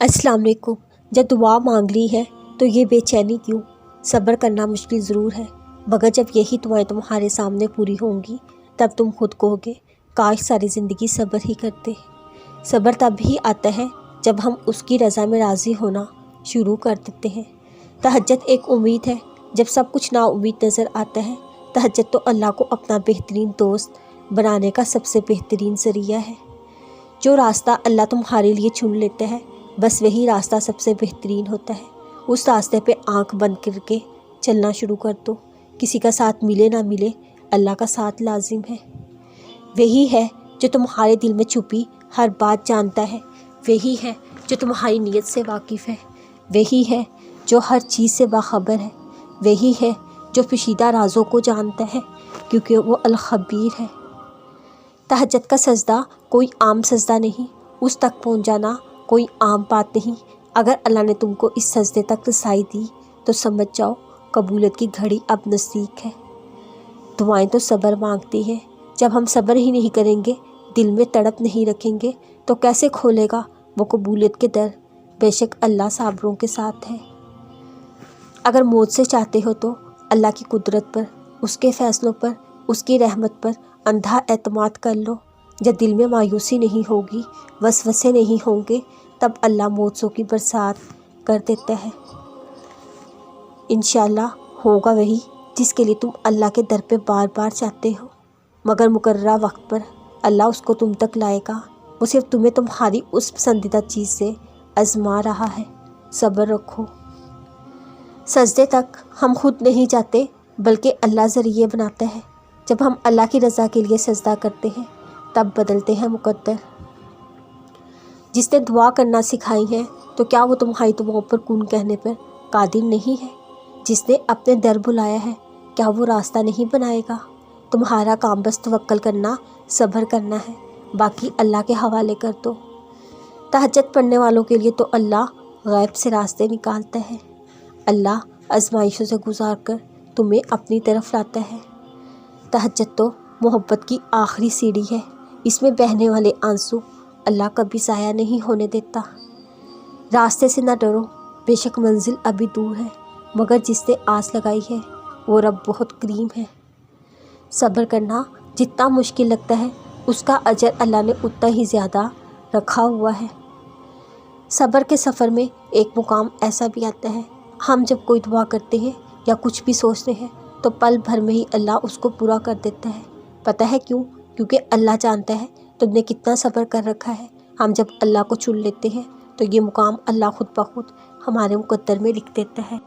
السلام علیکم۔ جب دعا مانگ لی ہے تو یہ بے چینی کیوں؟ صبر کرنا مشکل ضرور ہے، مگر جب یہی دعائیں تمہارے سامنے پوری ہوں گی تب تم خود کہو گے کاش ساری زندگی صبر ہی کرتے۔ صبر تب ہی آتا ہے جب ہم اس کی رضا میں راضی ہونا شروع کر دیتے ہیں۔ تہجد ایک امید ہے جب سب کچھ نا امید نظر آتا ہے۔ تہجد تو اللہ کو اپنا بہترین دوست بنانے کا سب سے بہترین ذریعہ ہے۔ جو راستہ اللہ تمہارے لیے چن لیتا ہے بس وہی راستہ سب سے بہترین ہوتا ہے۔ اس راستے پہ آنکھ بند کر کے چلنا شروع کر دو۔ کسی کا ساتھ ملے نہ ملے اللہ کا ساتھ لازم ہے۔ وہی ہے جو تمہارے دل میں چھپی ہر بات جانتا ہے، وہی ہے جو تمہاری نیت سے واقف ہے، وہی ہے جو ہر چیز سے باخبر ہے، وہی ہے جو پوشیدہ رازوں کو جانتا ہے کیونکہ وہ الخبیر ہے۔ تہجد کا سجدہ کوئی عام سجدہ نہیں، اس تک پہنچ جانا کوئی عام بات نہیں۔ اگر اللہ نے تم کو اس سجدے تک رسائی دی تو سمجھ جاؤ قبولیت کی گھڑی اب نزدیک ہے۔ دعائیں تو صبر مانگتی ہیں، جب ہم صبر ہی نہیں کریں گے، دل میں تڑپ نہیں رکھیں گے تو کیسے کھولے گا وہ قبولیت کے در؟ بے شک اللہ صابروں کے ساتھ ہے۔ اگر موت سے چاہتے ہو تو اللہ کی قدرت پر، اس کے فیصلوں پر، اس کی رحمت پر اندھا اعتماد کر لو۔ جب دل میں مایوسی نہیں ہوگی، وسوسے نہیں ہوں گے، تب اللہ موتوں کی برسات کر دیتا ہے۔ انشاءاللہ ہوگا وہی جس کے لیے تم اللہ کے در پہ بار بار چاہتے ہو، مگر مقررہ وقت پر اللہ اس کو تم تک لائے گا۔ وہ صرف تمہیں تمہاری اس پسندیدہ چیز سے آزما رہا ہے۔ صبر رکھو۔ سجدے تک ہم خود نہیں جاتے بلکہ اللہ ذریعے بناتا ہے۔ جب ہم اللہ کی رضا کے لیے سجدہ کرتے ہیں تب بدلتے ہیں مقدر۔ جس نے دعا کرنا سکھائی ہے تو کیا وہ تمہاری دعاؤں پر کن کہنے پر قادر نہیں ہے؟ جس نے اپنے در بلایا ہے کیا وہ راستہ نہیں بنائے گا؟ تمہارا کام بس توکل کرنا، صبر کرنا ہے، باقی اللہ کے حوالے کر دو۔ تہجد پڑھنے والوں کے لیے تو اللہ غیب سے راستے نکالتا ہے۔ اللہ آزمائشوں سے گزار کر تمہیں اپنی طرف لاتا ہے۔ تہجد تو محبت کی آخری سیڑھی ہے، اس میں بہنے والے آنسو اللہ کبھی ضائع نہیں ہونے دیتا۔ راستے سے نہ ڈرو، بے شک منزل ابھی دور ہے، مگر جس نے آس لگائی ہے وہ رب بہت کریم ہے۔ صبر کرنا جتنا مشکل لگتا ہے اس کا اجر اللہ نے اتنا ہی زیادہ رکھا ہوا ہے۔ صبر کے سفر میں ایک مقام ایسا بھی آتا ہے، ہم جب کوئی دعا کرتے ہیں یا کچھ بھی سوچتے ہیں تو پل بھر میں ہی اللہ اس کو پورا کر دیتا ہے۔ پتہ ہے کیوں؟ کیونکہ اللہ جانتا ہے تم نے کتنا صبر کر رکھا ہے۔ ہم جب اللہ کو چن لیتے ہیں تو یہ مقام اللہ خود بخود ہمارے مقدر میں لکھ دیتا ہے۔